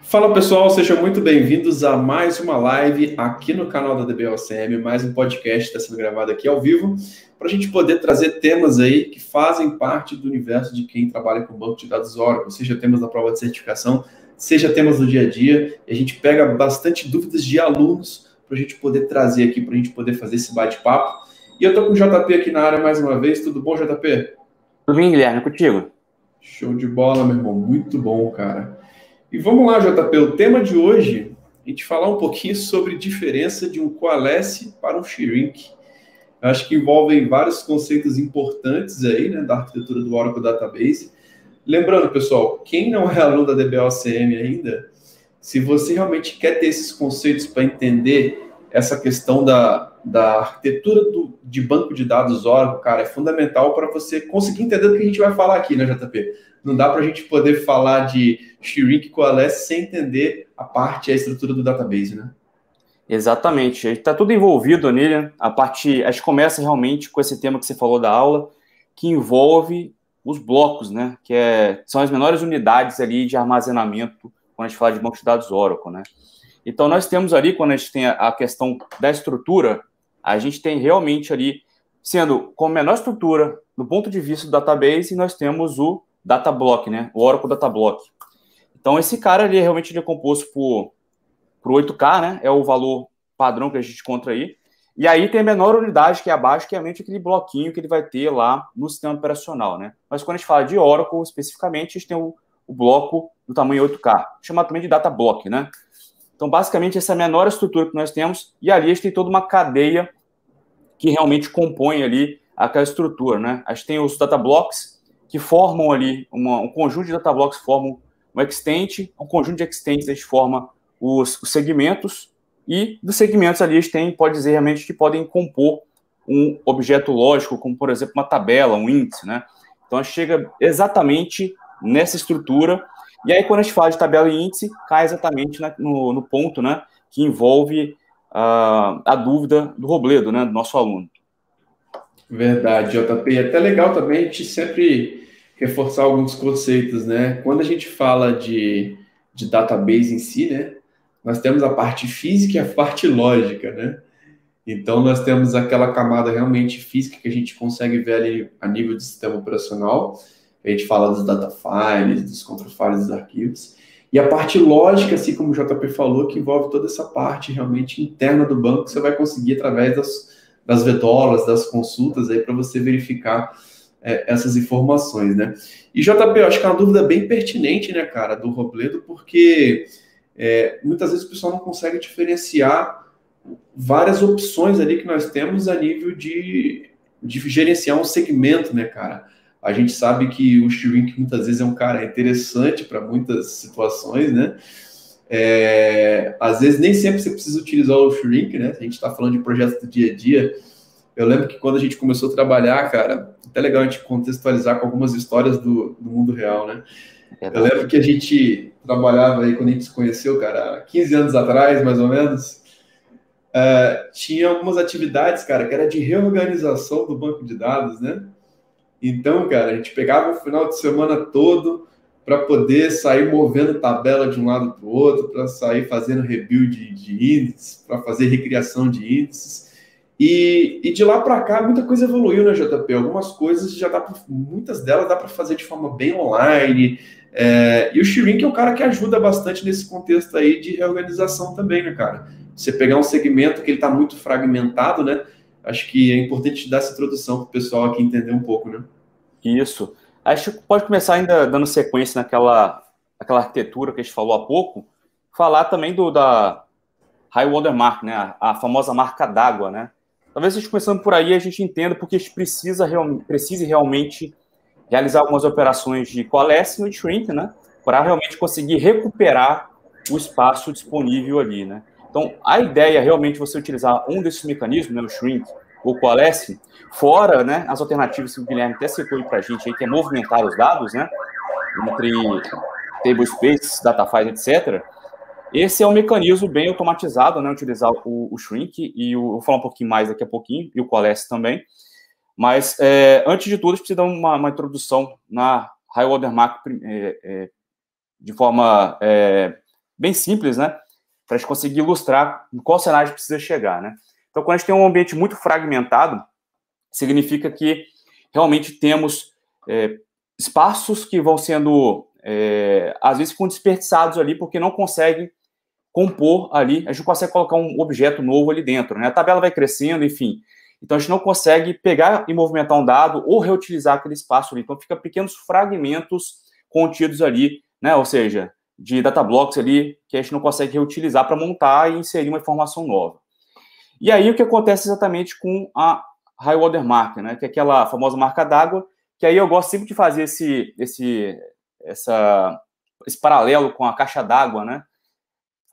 Fala pessoal, sejam muito bem-vindos a mais uma live aqui no canal da DBOCM, mais um podcast está sendo gravado aqui ao vivo, para a gente poder trazer temas aí que fazem parte do universo de quem trabalha com banco de dados Oracle, seja temas da prova de certificação, seja temas do dia a dia, e a gente pega bastante dúvidas de alunos para a gente poder trazer aqui, para a gente poder fazer esse bate-papo. E eu estou com o JP aqui na área mais uma vez, tudo bom, JP? Tudo bem, Guilherme? Contigo? Show de bola, meu irmão, muito bom, cara. E vamos lá, JP, o tema de hoje, a gente falar um pouquinho sobre diferença de um coalesce para um shrink. Eu acho que envolvem vários conceitos importantes aí, né, da arquitetura do Oracle Database. Lembrando, pessoal, quem não é aluno da DBOCM ainda, se você realmente quer ter esses conceitos para entender essa questão da arquitetura de banco de dados Oracle, cara, é fundamental para você conseguir entender o que a gente vai falar aqui, né, JP? Não dá para a gente poder falar de shrink coalesce sem entender a estrutura do database, né? Exatamente. Está tudo envolvido nele. A gente começa realmente com esse tema que você falou da aula, que envolve os blocos, né? São as menores unidades ali de armazenamento quando a gente fala de banco de dados Oracle, né? Então, nós temos ali, quando a gente tem a questão da estrutura, a gente tem realmente ali, sendo com a menor estrutura do ponto de vista do database, nós temos o data block, né? O Oracle Data Block. Então, esse cara ali realmente ele é composto por 8K, né? É o valor padrão que a gente encontra aí. E aí tem a menor unidade que é abaixo, que é realmente aquele bloquinho que ele vai ter lá no sistema operacional, né? Mas quando a gente fala de Oracle, especificamente, a gente tem o bloco do tamanho 8K, chamado também de data block, né? Então, basicamente, essa é a menor estrutura que nós temos, e ali a gente tem toda uma cadeia que realmente compõe ali aquela estrutura, né? A gente tem os data blocks, que formam ali, um conjunto de data blocks formam um extent, um conjunto de extents a gente forma os segmentos, e dos segmentos ali a gente pode dizer realmente que podem compor um objeto lógico, como por exemplo uma tabela, um índice, né? Então a gente chega exatamente nessa estrutura, e aí quando a gente fala de tabela e índice, cai exatamente no ponto, né, que envolve a dúvida do Robledo, né, do nosso aluno. Verdade, JP. É até legal também a gente sempre reforçar alguns conceitos, né? Quando a gente fala de database em si, né? Nós temos a parte física e a parte lógica, né? Então, nós temos aquela camada realmente física que a gente consegue ver ali a nível de sistema operacional. A gente fala dos data files, dos control files, dos arquivos. E a parte lógica, assim como o JP falou, que envolve toda essa parte realmente interna do banco, que você vai conseguir através das VDOLAs, das consultas aí para você verificar essas informações, né? E JP, eu acho que é uma dúvida bem pertinente, né, cara, do Robledo, porque muitas vezes o pessoal não consegue diferenciar várias opções ali que nós temos a nível de gerenciar um segmento, né, cara? A gente sabe que o shrink muitas vezes é um cara interessante para muitas situações, né? Às vezes nem sempre você precisa utilizar o shrink, né? A gente está falando de projetos do dia a dia. Eu lembro que quando a gente começou a trabalhar, cara, até legal a gente contextualizar com algumas histórias do mundo real, né? Eu lembro que a gente trabalhava aí, quando a gente se conheceu, cara, 15 anos atrás, mais ou menos, tinha algumas atividades, cara, que era de reorganização do banco de dados, né? Então, cara, a gente pegava o final de semana todo para poder sair movendo tabela de um lado para o outro, para sair fazendo rebuild de índices, para fazer recriação de índices. E de lá para cá, muita coisa evoluiu, né, JP? Algumas coisas muitas delas dá para fazer de forma bem online. E o Shrink é um cara que ajuda bastante nesse contexto aí de reorganização também, né, cara? Você pegar um segmento que ele está muito fragmentado, né? Acho que é importante dar essa introdução para o pessoal aqui entender um pouco, né? Isso. Acho que pode começar ainda dando sequência naquela arquitetura que a gente falou há pouco, falar também da High Water Mark, né? A famosa marca d'água, né? Talvez a gente começando por aí a gente entenda porque a gente precise realmente realizar algumas operações de coalescing e shrink, né? Para realmente conseguir recuperar o espaço disponível ali, né? Então, a ideia é realmente você utilizar um desses mecanismos, né, o shrink ou coalescing, fora, né, as alternativas que o Guilherme até citou para a gente aí, que é movimentar os dados, né, entre tablespace, data files, etc. Esse é um mecanismo bem automatizado, né, utilizar o shrink, e eu vou falar um pouquinho mais daqui a pouquinho, e o coalescing também. Mas, antes de tudo, a gente precisa dar uma introdução na High Water Mark de forma bem simples, né? Para a gente conseguir ilustrar em qual cenário a gente precisa chegar, né? Então, quando a gente tem um ambiente muito fragmentado, significa que realmente temos espaços que vão sendo, às vezes, ficam desperdiçados ali, porque não conseguem compor ali, a gente não consegue colocar um objeto novo ali dentro, né? A tabela vai crescendo, enfim. Então, a gente não consegue pegar e movimentar um dado ou reutilizar aquele espaço ali. Então, fica pequenos fragmentos contidos ali, né? Ou seja, de data blocks ali que a gente não consegue reutilizar para montar e inserir uma informação nova. E aí, o que acontece exatamente com a High Water Mark, né? Que é aquela famosa marca d'água, que aí eu gosto sempre de fazer esse paralelo com a caixa d'água, né?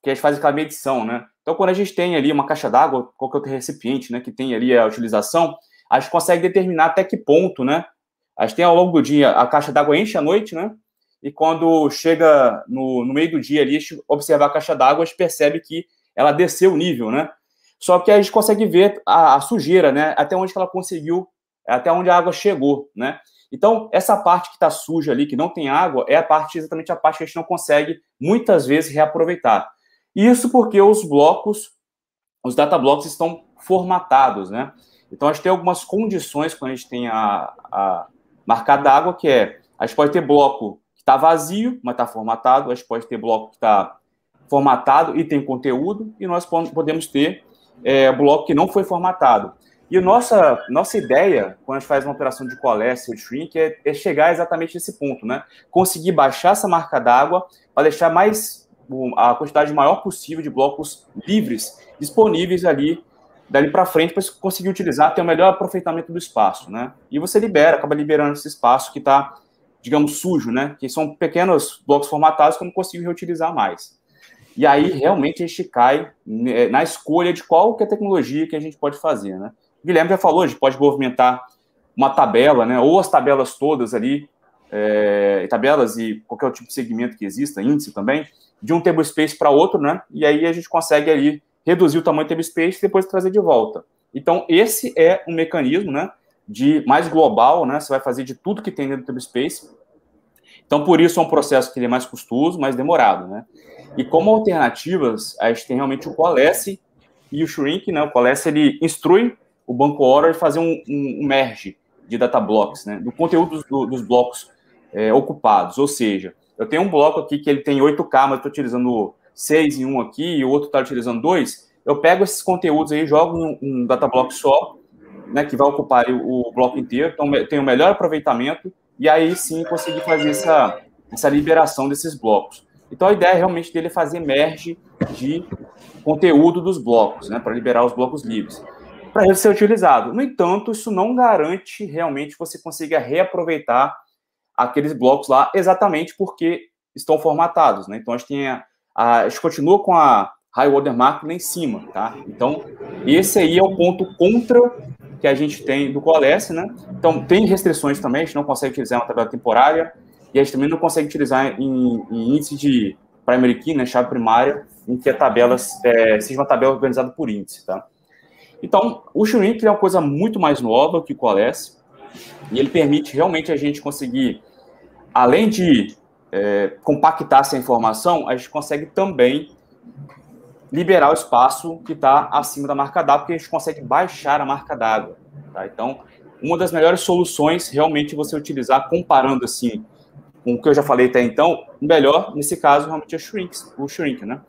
Que a gente faz aquela medição, né? Então, quando a gente tem ali uma caixa d'água, qualquer recipiente, né, que tem ali a utilização, a gente consegue determinar até que ponto, né? A gente tem ao longo do dia, a caixa d'água enche à noite, né? E quando chega no meio do dia ali, a gente observa a caixa d'água, a gente percebe que ela desceu o nível, né? Só que a gente consegue ver a sujeira, né? Até onde ela conseguiu, até onde a água chegou, né? Então, essa parte que está suja ali, que não tem água, é exatamente a parte que a gente não consegue, muitas vezes, reaproveitar. Isso porque os data blocks estão formatados, né? Então, a gente tem algumas condições quando a gente tem a marca d'água, que a gente pode ter bloco que está vazio, mas está formatado, a gente pode ter bloco que está formatado e tem conteúdo, e nós podemos ter bloco que não foi formatado. E a nossa ideia, quando a gente faz uma operação de coalesce ou de shrink, é chegar exatamente nesse ponto, né? Conseguir baixar essa marca d'água para deixar a quantidade maior possível de blocos livres disponíveis ali, dali para frente, para conseguir utilizar, ter o melhor aproveitamento do espaço, né? E você acaba liberando esse espaço que está, digamos, sujo, né? Que são pequenos blocos formatados que eu não consigo reutilizar mais. E aí, realmente, a gente cai na escolha de qual que é a tecnologia que a gente pode fazer, né? O Guilherme já falou, a gente pode movimentar uma tabela, né? Ou as tabelas todas ali, tabelas e qualquer tipo de segmento que exista, índice também, de um tablespace para outro, né? E aí a gente consegue ali reduzir o tamanho do tablespace e depois trazer de volta. Então, esse é um mecanismo, né? Mais global, né? Você vai fazer de tudo que tem dentro do tablespace. Então, por isso é um processo que ele é mais custoso, mais demorado, né? E como alternativas, a gente tem realmente o coalesce e o shrink, né? O coalesce, ele instrui o banco Oracle a fazer um merge de data blocks, né? Do conteúdo dos blocos ocupados. Ou seja, eu tenho um bloco aqui que ele tem 8K, mas estou utilizando 6 em um aqui e o outro está utilizando 2. Eu pego esses conteúdos aí, jogo em um data block só, né? Que vai ocupar o bloco inteiro. Então, tem o melhor aproveitamento e aí sim conseguir fazer essa liberação desses blocos. Então, a ideia realmente dele é fazer merge de conteúdo dos blocos, né, para liberar os blocos livres, para ele ser utilizado. No entanto, isso não garante realmente que você consiga reaproveitar aqueles blocos lá exatamente porque estão formatados, né? Então, a gente continua com a high water mark lá em cima, tá? Então, esse aí é o ponto contra que a gente tem do coalesce, né? Então, tem restrições também, a gente não consegue utilizar uma tabela temporária, e a gente também não consegue utilizar em índice de primary key, né, chave primária, em que a tabela seja uma tabela organizada por índice, tá? Então, o shrink é uma coisa muito mais nova que o coalesce, e ele permite realmente a gente conseguir, além de compactar essa informação, a gente consegue também liberar o espaço que está acima da marca d'água, porque a gente consegue baixar a marca d'água, tá? Então, uma das melhores soluções realmente você utilizar, comparando assim, com o que eu já falei até então, melhor, nesse caso, realmente é o shrink, né?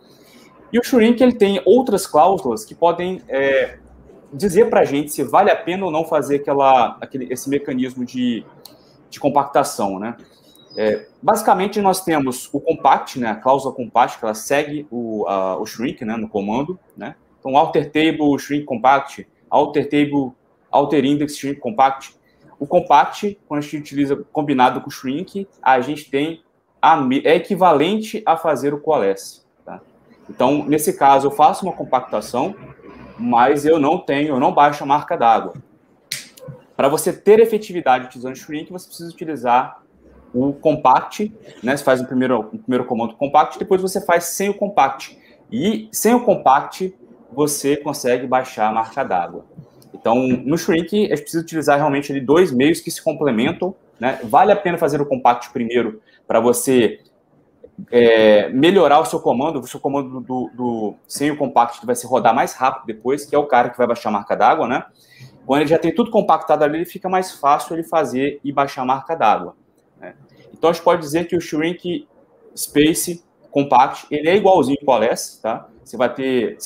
E o shrink, ele tem outras cláusulas que podem dizer para a gente se vale a pena ou não fazer esse mecanismo de compactação, né? Basicamente, nós temos o compact, né? A cláusula compact, que ela segue o shrink, né? No comando, né? Então, alter table, shrink compact, alter table, alter index, shrink compact. O compact, quando a gente utiliza combinado com o shrink, a gente tem é equivalente a fazer o coalesce, tá? Então, nesse caso, eu faço uma compactação, mas eu não baixo a marca d'água. Para você ter efetividade utilizando shrink, você precisa utilizar o compact, né? Você faz o primeiro comando compact, depois você faz sem o compact. E sem o compact, você consegue baixar a marca d'água. Então, no shrink, a gente precisa utilizar realmente ali 2 meios que se complementam, né? Vale a pena fazer o compact primeiro para você melhorar o seu comando sem o compact, que vai se rodar mais rápido depois, que é o cara que vai baixar a marca d'água, né? Quando ele já tem tudo compactado ali, ele fica mais fácil ele fazer e baixar a marca d'água, né? Então, a gente pode dizer que o Shrink Space Compact, ele é igualzinho ao Coalesce, tá? Você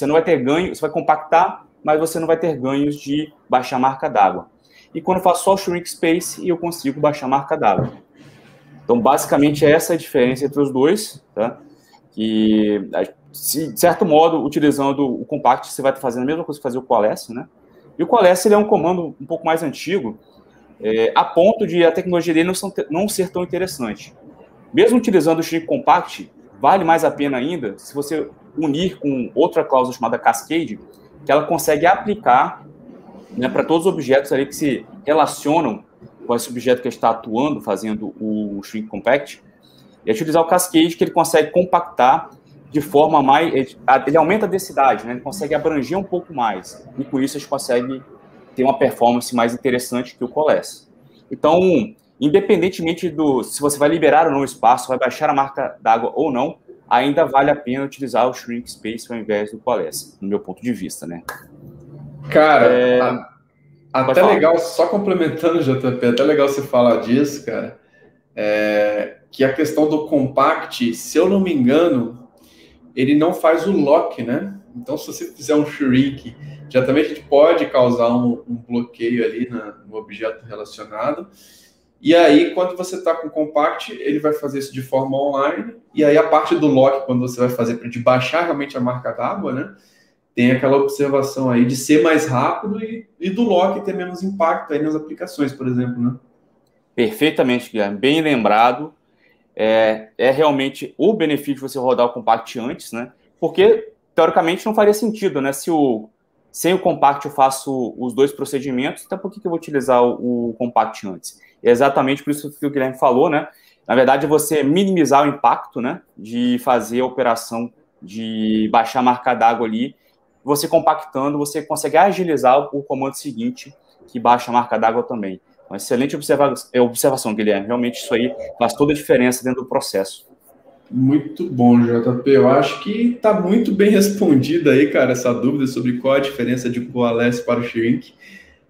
não vai ter ganho, você vai compactar, mas você não vai ter ganhos de baixar a marca d'água. E quando eu faço só o Shrink Space, eu consigo baixar a marca d'água. Então, basicamente, essa é a diferença entre os dois, tá? Que, de certo modo, utilizando o Compact, você vai estar fazendo a mesma coisa que fazer o Coalesce, né? E o Coalesce, ele é um comando um pouco mais antigo, a ponto de a tecnologia dele não ser tão interessante. Mesmo utilizando o Shrink Compact, vale mais a pena ainda se você unir com outra cláusula chamada Cascade, que ela consegue aplicar, né, para todos os objetos ali que se relacionam com esse objeto que está atuando, fazendo o Shrink Compact, e utilizar o Cascade, que ele consegue compactar de forma mais... Ele aumenta a densidade, né? Ele consegue abranger um pouco mais, e com isso a gente consegue ter uma performance mais interessante que o Coalesce. Então, independentemente se você vai liberar ou não o espaço, vai baixar a marca d'água ou não, ainda vale a pena utilizar o Shrink Space ao invés do Coalesce, no meu ponto de vista, né? Cara, até legal, só complementando, JP, até legal você falar disso, cara, que a questão do compact, se eu não me engano, ele não faz o lock, né? Então, se você fizer um shrink, já também a gente pode causar um bloqueio ali no objeto relacionado. E aí, quando você está com o compact, ele vai fazer isso de forma online. E aí, a parte do lock, quando você vai fazer para baixar realmente a marca d'água, né? Tem aquela observação aí de ser mais rápido e do lock ter menos impacto aí nas aplicações, por exemplo, né? Perfeitamente, Guilherme. Bem lembrado. É realmente o benefício de você rodar o compact antes, né? Porque, teoricamente, não faria sentido, né? Sem o compact eu faço os dois procedimentos, então por que eu vou utilizar o compact antes? É exatamente por isso que o Guilherme falou, né? Na verdade, você minimizar o impacto, né? De fazer a operação de baixar a marca d'água ali. Você compactando, você consegue agilizar o comando seguinte, que baixa a marca d'água também. Uma excelente observação, Guilherme. Realmente isso aí faz toda a diferença dentro do processo. Muito bom, JP. Eu acho que está muito bem respondida aí, cara, essa dúvida sobre qual a diferença de Coalesce para o Shrink.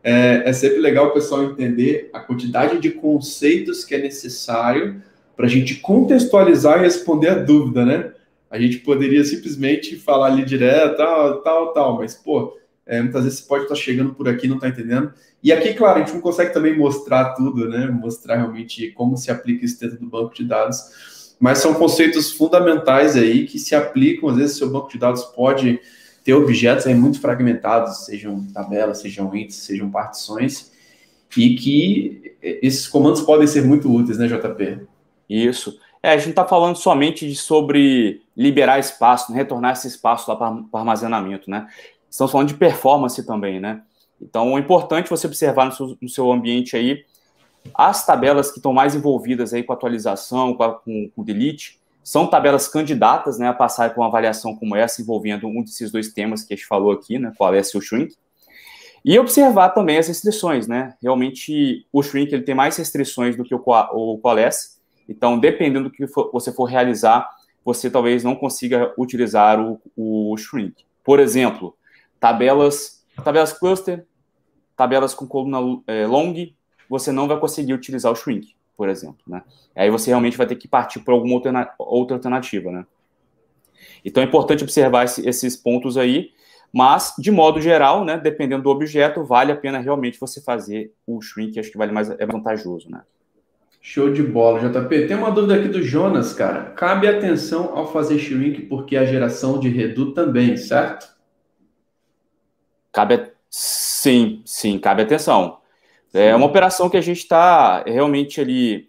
É sempre legal o pessoal entender a quantidade de conceitos que é necessário para a gente contextualizar e responder a dúvida, né? A gente poderia simplesmente falar ali direto, tal, mas, pô, muitas vezes você pode estar chegando por aqui e não está entendendo. E aqui, claro, a gente não consegue também mostrar tudo, né? Mostrar realmente como se aplica isso dentro do banco de dados. Mas são conceitos fundamentais aí que se aplicam, às vezes, seu banco de dados pode ter objetos aí muito fragmentados, sejam tabelas, sejam índices, sejam partições, e que esses comandos podem ser muito úteis, né, JP? Isso. A gente está falando somente sobre liberar espaço, né, retornar esse espaço lá para armazenamento, né? Estamos falando de performance também, né? Então, é importante você observar no seu ambiente aí as tabelas que estão mais envolvidas aí com atualização, com delete, são tabelas candidatas, né, a passar por uma avaliação como essa, envolvendo um desses dois temas que a gente falou aqui, né, Coalesce e o Shrink. E observar também as restrições, né? Realmente, o Shrink ele tem mais restrições do que o Coalesce. Então, dependendo do que você for realizar, você talvez não consiga utilizar o Shrink. Por exemplo, tabelas cluster, tabelas com coluna long, você não vai conseguir utilizar o Shrink, por exemplo, né? Aí você realmente vai ter que partir por alguma outra alternativa, né? Então, é importante observar esses pontos aí, mas, de modo geral, né, dependendo do objeto, vale a pena realmente você fazer o Shrink, acho que é mais vantajoso, né? Show de bola, JP. Tem uma dúvida aqui do Jonas, cara. Cabe atenção ao fazer Shrink porque a geração de redo também, certo? Sim, cabe atenção. É uma operação que a gente está realmente ali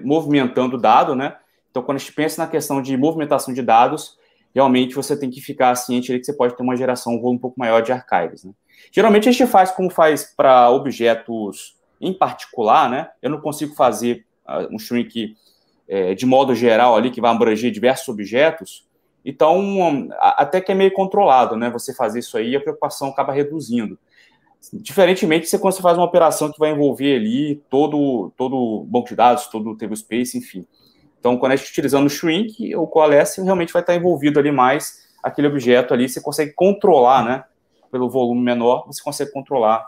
movimentando o dado, né? Então, quando a gente pensa na questão de movimentação de dados, realmente você tem que ficar ciente ali que você pode ter uma geração, um volume um pouco maior de archives, né? Geralmente a gente faz como faz para objetos em particular, né? Eu não consigo fazer um shrink de modo geral ali, que vai abranger diversos objetos. Então, até que é meio controlado, né? Você fazer isso aí, a preocupação acaba reduzindo. Diferentemente, quando você faz uma operação que vai envolver ali todo o banco de dados, todo o tablespace, enfim. Então, quando a gente utilizando o shrink, o coalesce realmente vai estar envolvido ali mais aquele objeto ali, você consegue controlar, né? Pelo volume menor, você consegue controlar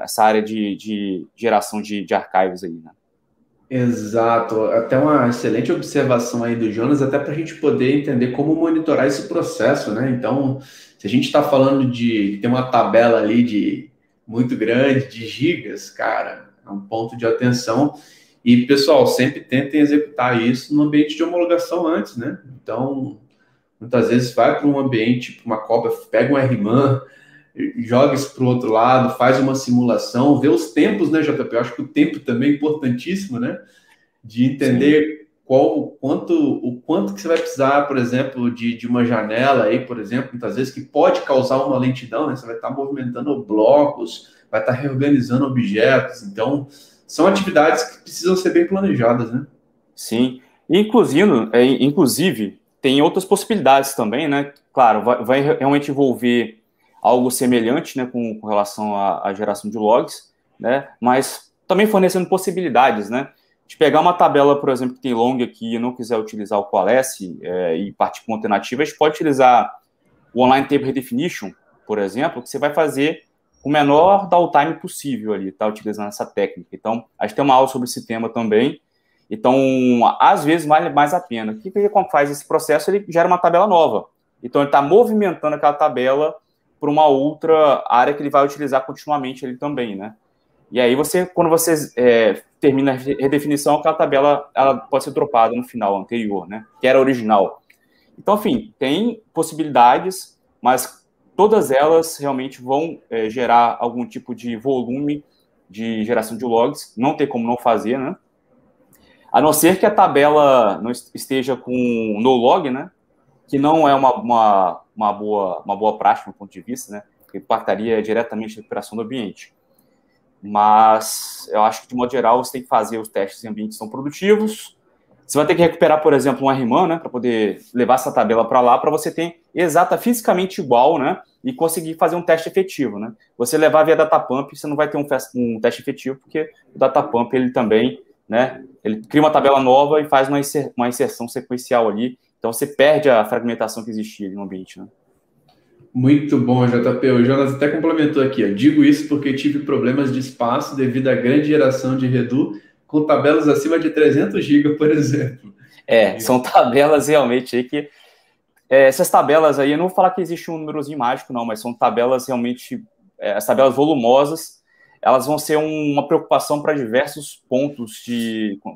essa área de geração de arquivos aí, né? Exato, até uma excelente observação aí do Jonas, até para a gente poder entender como monitorar esse processo, né? Então, se a gente está falando de ter uma tabela ali de muito grande, de gigas, cara, é um ponto de atenção. E, pessoal, sempre tentem executar isso no ambiente de homologação antes, né? Então, muitas vezes vai para um ambiente, para uma cópia, pega um RMAN, joga isso para o outro lado, faz uma simulação, vê os tempos, né, JP? Eu acho que o tempo também é importantíssimo, né? De entender o quanto que você vai precisar, por exemplo, de uma janela aí, por exemplo, muitas vezes que pode causar uma lentidão, né? Você vai estar movimentando blocos, vai estar reorganizando objetos, então são atividades que precisam ser bem planejadas, né? Sim, inclusive tem outras possibilidades também, né? Claro, vai realmente envolver algo semelhante, né, com relação à geração de logs, né? Mas também fornecendo possibilidades, né? De pegar uma tabela, por exemplo, que tem long aqui e não quiser utilizar o coalesce e partir com alternativa, a gente pode utilizar o Online Table Redefinition, por exemplo, que você vai fazer o menor downtime possível ali, tá? Utilizando essa técnica. Então, a gente tem uma aula sobre esse tema também. Então, às vezes, vale mais a pena. O que ele faz esse processo? Ele gera uma tabela nova. Então, ele está movimentando aquela tabela para uma outra área que ele vai utilizar continuamente ali também, né? E aí, quando você termina a redefinição, aquela tabela ela pode ser dropada no final anterior, né? Que era original. Então, enfim, tem possibilidades, mas todas elas realmente vão gerar algum tipo de volume de geração de logs. Não tem como não fazer, né? A não ser que a tabela não esteja com no log, né? Que não é uma boa prática do ponto de vista, né? Que impactaria diretamente a recuperação do ambiente. Mas eu acho que, de modo geral, você tem que fazer os testes em ambientes que são produtivos. Você vai ter que recuperar, por exemplo, um RMAN, né? Para poder levar essa tabela para lá, para você ter fisicamente igual, né? E conseguir fazer um teste efetivo, né? Você levar via Datapump, você não vai ter um teste efetivo, porque o Datapump, ele também, né? Ele cria uma tabela nova e faz uma inserção sequencial ali. Então, você perde a fragmentação que existia no ambiente, né? Muito bom, JP. O Jonas até complementou aqui. Ó. Digo isso porque tive problemas de espaço devido à grande geração de Redu com tabelas acima de 300 GB, por exemplo. São tabelas realmente aí que... essas tabelas aí, eu não vou falar que existe um númerozinho mágico, não, mas são tabelas realmente... as tabelas volumosas, elas vão ser uma preocupação para diversos pontos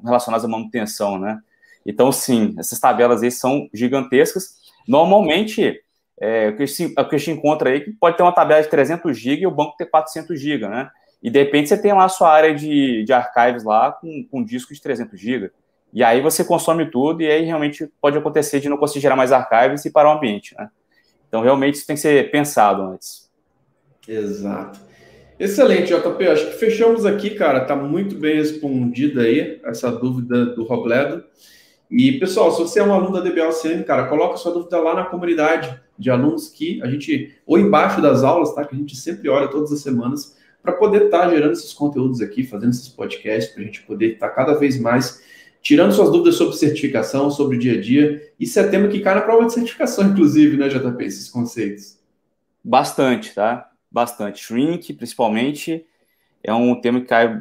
relacionados à manutenção, né? Então, sim, essas tabelas aí são gigantescas. Normalmente... o que a gente encontra aí que pode ter uma tabela de 300 GB e o banco ter 400 GB, né? E de repente você tem lá a sua área de archives lá com disco de 300 GB. E aí você consome tudo e aí realmente pode acontecer de não conseguir gerar mais archives e parar o ambiente, né? Então realmente isso tem que ser pensado antes. Exato. Excelente, JP. Acho que fechamos aqui, cara. Tá muito bem respondida aí essa dúvida do Robledo. E, pessoal, se você é um aluno da DBLCM, cara, coloca sua dúvida lá na comunidade de alunos que a gente, ou embaixo das aulas, tá? Que a gente sempre olha todas as semanas, para poder estar gerando esses conteúdos aqui, fazendo esses podcasts, para a gente poder estar cada vez mais tirando suas dúvidas sobre certificação, sobre o dia a dia. Isso é tema que cai na prova de certificação, inclusive, né, JP, esses conceitos. Bastante, tá? Bastante. Shrink, principalmente, é um tema que cai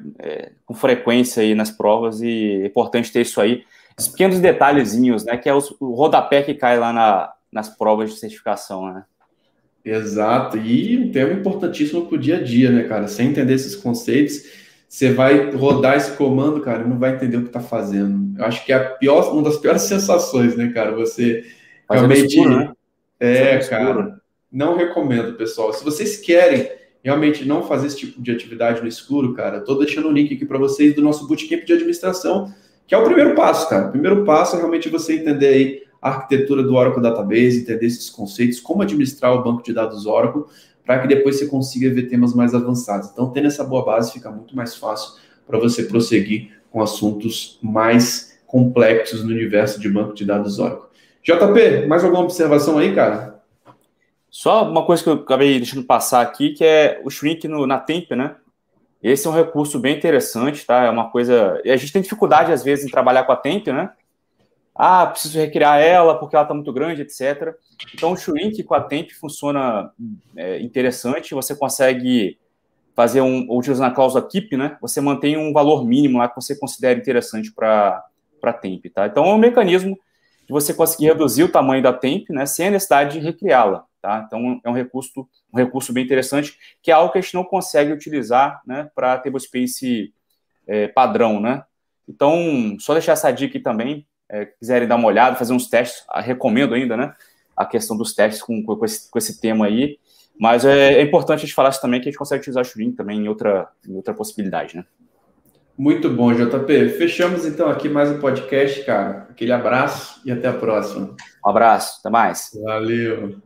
com frequência aí nas provas e é importante ter isso aí. Os pequenos detalhezinhos, né? Que é o rodapé que cai lá nas provas de certificação, né? Exato. E um tema importantíssimo para o dia a dia, né, cara? Sem entender esses conceitos, você vai rodar esse comando, cara, e não vai entender o que está fazendo. Eu acho que é uma das piores sensações, né, cara? Você realmente... escuro, né? Cara, não recomendo, pessoal. Se vocês querem realmente não fazer esse tipo de atividade no escuro, cara, eu tô deixando o link aqui para vocês do nosso Bootcamp de administração, que é o primeiro passo, cara. O primeiro passo é realmente você entender aí a arquitetura do Oracle Database, entender esses conceitos, como administrar o banco de dados Oracle, para que depois você consiga ver temas mais avançados. Então, tendo essa boa base, fica muito mais fácil para você prosseguir com assuntos mais complexos no universo de banco de dados Oracle. JP, mais alguma observação aí, cara? Só uma coisa que eu acabei deixando passar aqui, que é o shrink na Temp, né? Esse é um recurso bem interessante, tá? É uma coisa... A gente tem dificuldade, às vezes, em trabalhar com a Temp, né? preciso recriar ela porque ela está muito grande, etc. Então, o shrink com a temp funciona interessante, você consegue fazer utilizando a cláusula keep, né? Você mantém um valor mínimo lá que você considera interessante para temp, tá? Então, é um mecanismo de você conseguir reduzir o tamanho da temp, né, sem a necessidade de recriá-la, tá? Então, é um recurso bem interessante, que é algo que a gente não consegue utilizar, né, para tablespace padrão, né? Então, só deixar essa dica aqui também, quiserem dar uma olhada, fazer uns testes, recomendo ainda, né, a questão dos testes com esse tema aí, mas é importante a gente falar isso também, que a gente consegue utilizar o shrink também em outra possibilidade, né? Muito bom, JP. Fechamos então aqui mais um podcast, cara. Aquele abraço e até a próxima. Um abraço, até mais. Valeu.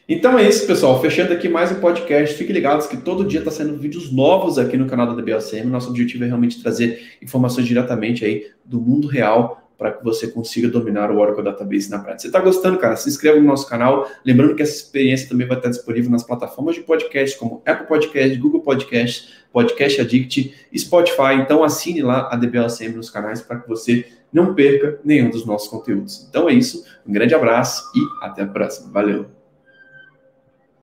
Então é isso, pessoal. Fechando aqui mais um podcast. Fiquem ligados que todo dia está saindo vídeos novos aqui no canal da DBOCM. Nosso objetivo é realmente trazer informações diretamente aí do mundo real para que você consiga dominar o Oracle Database na prática. Se você está gostando, cara, se inscreva no nosso canal. Lembrando que essa experiência também vai estar disponível nas plataformas de podcast, como Apple Podcast, Google Podcast, Podcast Addict e Spotify. Então assine lá a DBOCM nos canais para que você não perca nenhum dos nossos conteúdos. Então é isso. Um grande abraço e até a próxima. Valeu!